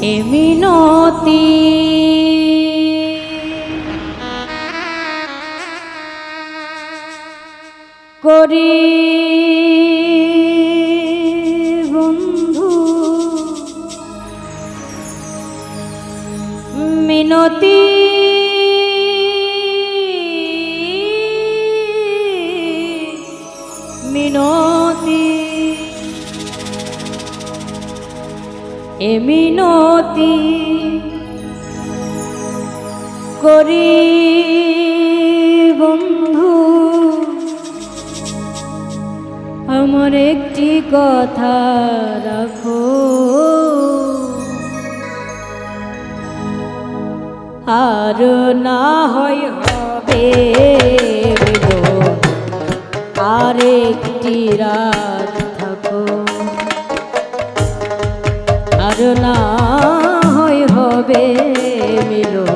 এ মিনতি করি বন্ধু, মিনতি মিনতি এ মিনতি করি বন্ধু, আমার একটি কথা রাখো, আর না হয় হবে আর একটি রাত থাকো, আর না হয় হবে মিলো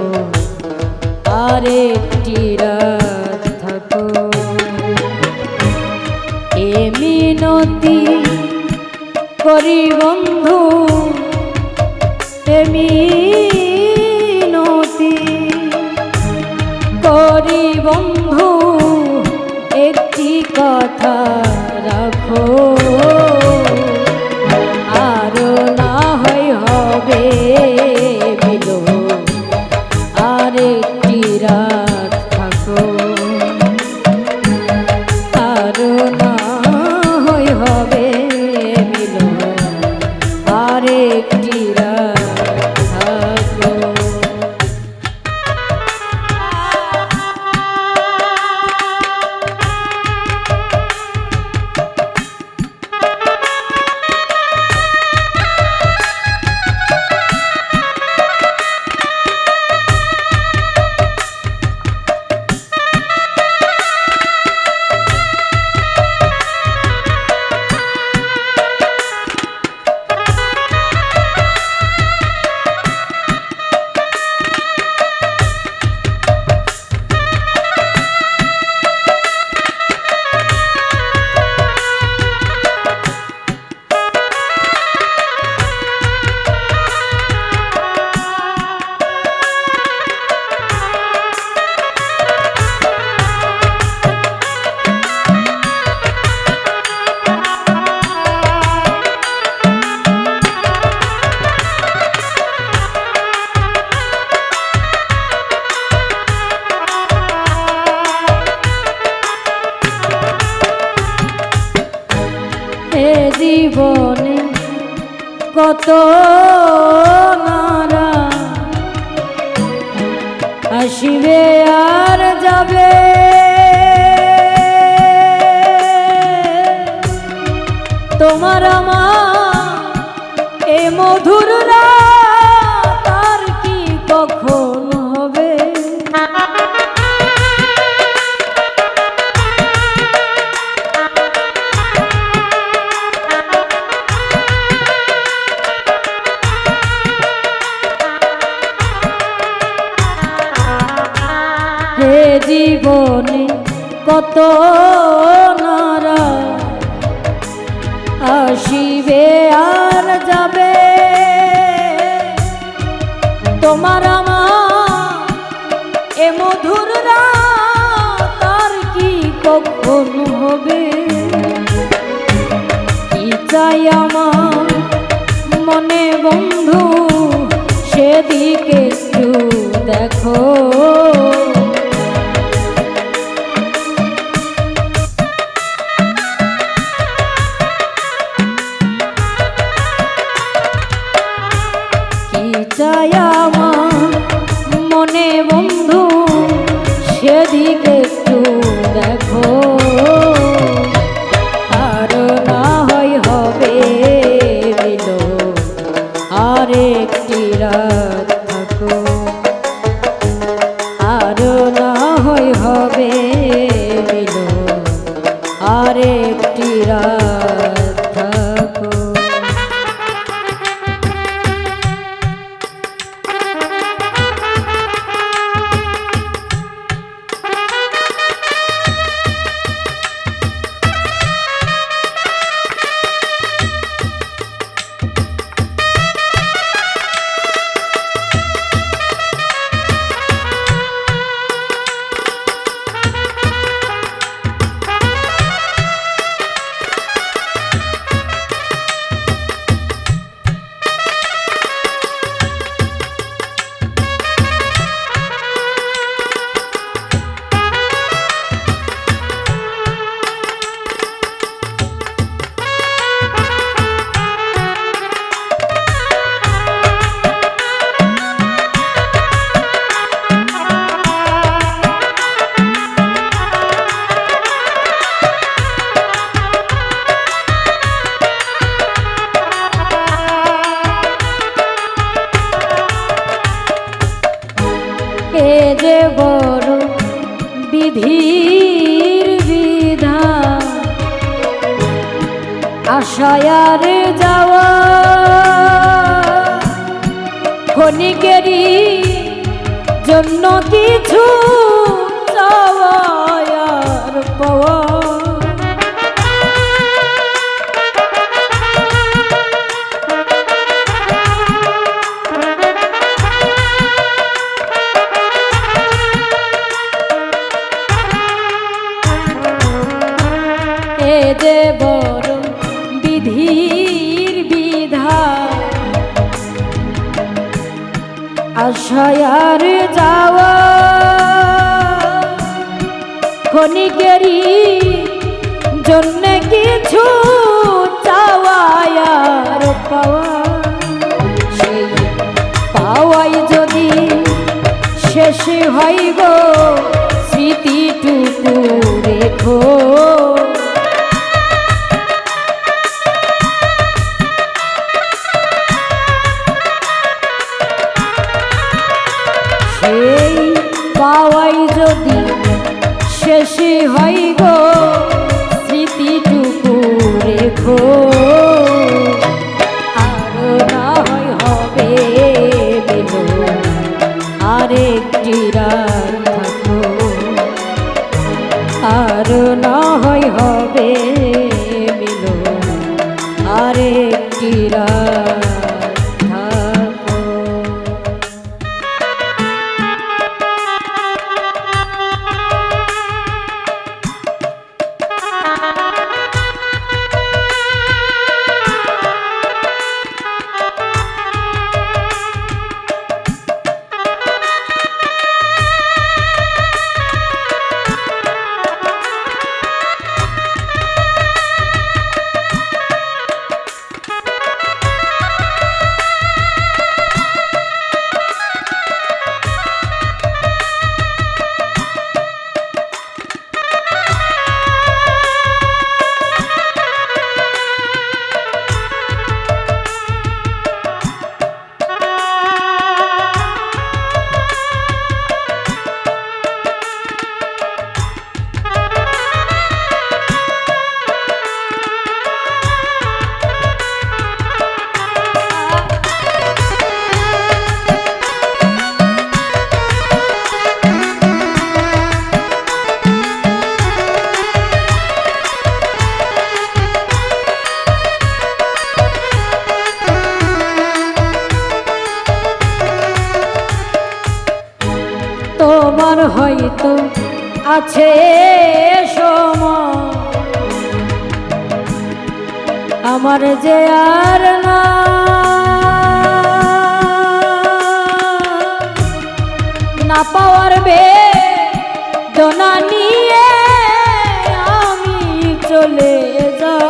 আর একটি রাত থাকো। এ মিনতি করি বন্ধু, এ মিনতি করি বন্ধু, একটি কথা রাখো, আর না হয় হবে মিলো আর একটি রাত থাকো, আর না হয় হবে মিলো আর একটি রাত থাকো। জীবনে কত নারা আসিবে আর যাবে, তোমার আমার এ মধুর রাত আর কি কখন হবে। হে জীবনে কত নারা আসিবে আর যাবে, তোমার আমার এ মধুর রাত আর কি কখন হবে। কি চাই আমার মনে বন্ধু, সেদিকে একটু দেখো, চাই আমার মনে বন্ধু, সেদিকে একটু দেখো, আর না হয় হবে মিলো আর একটি রাত থাকো, আর না হয় হবে মিলো আর একটি রাত থাকো। বিধির বিধান আশায় আর যাওয়া ক্ষণিকেরই জন্য কিছু চাওয়া আর পাওয়া এ যে বড় বিধির বিধান আশায় আর যাওয়া ক্ষণিকেরই জন্য কিছু চাওয়া আর পাওয়া সেই পাওয়াই যদি শেষ হয় গো স্মৃতিটুকু রেখো সেই পাওয়াই যদি শেষ হয় গো স্মৃতিটুকু রেখো আর না হয় হবে মিলন আরেকটি রাত থাকো আর না হয় হবে মিলন আরেকটি রাত থাকো। তোমার হয়তো আছে সময় আমার যে আর না না পাওয়ার বেদনা নিয়ে আমি চলে যাই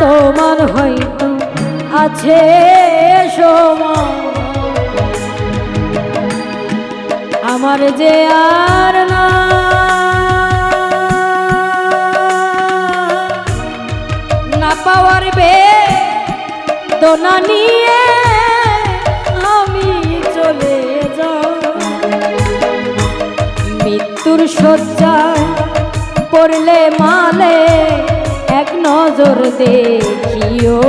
তোমার হয়তো আছে সময় আমার যে আর না না পাওয়ার বেদনা নিয়ে আমি চলে যাই মৃত্যুর শয্যায় পড়লে মালে এক নজর দেখিও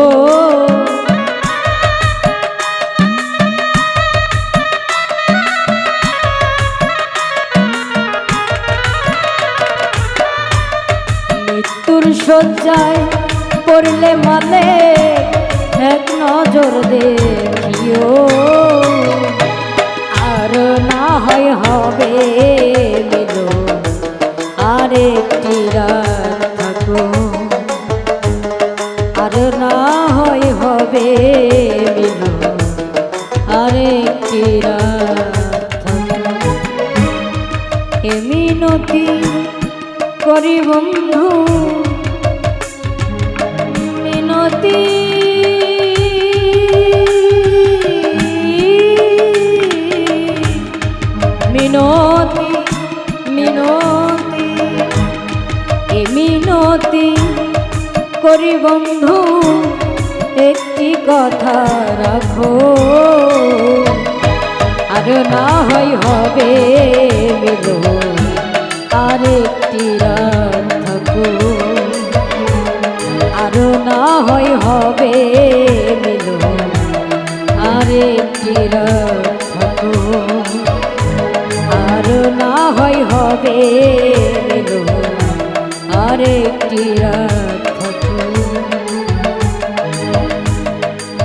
মৃত্যুর শয্যায় পড়লে মালে এক নজর দেখিও আর না হয় হবে মিলন আরেকটি রাত থাকো আর না হয় হবে মিলন আরেকটি রাত থাকো। এ মিনতি করি বন্ধু মিনতি হবে মিলন আরেকটি রাত থাকুক, আরো না হয় হবে মিলন আরেকটি রাত থাকুক, আরো না হয় হবে মিলন আরেকটি রাত থাকুক,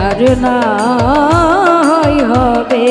আরো না হয় হবে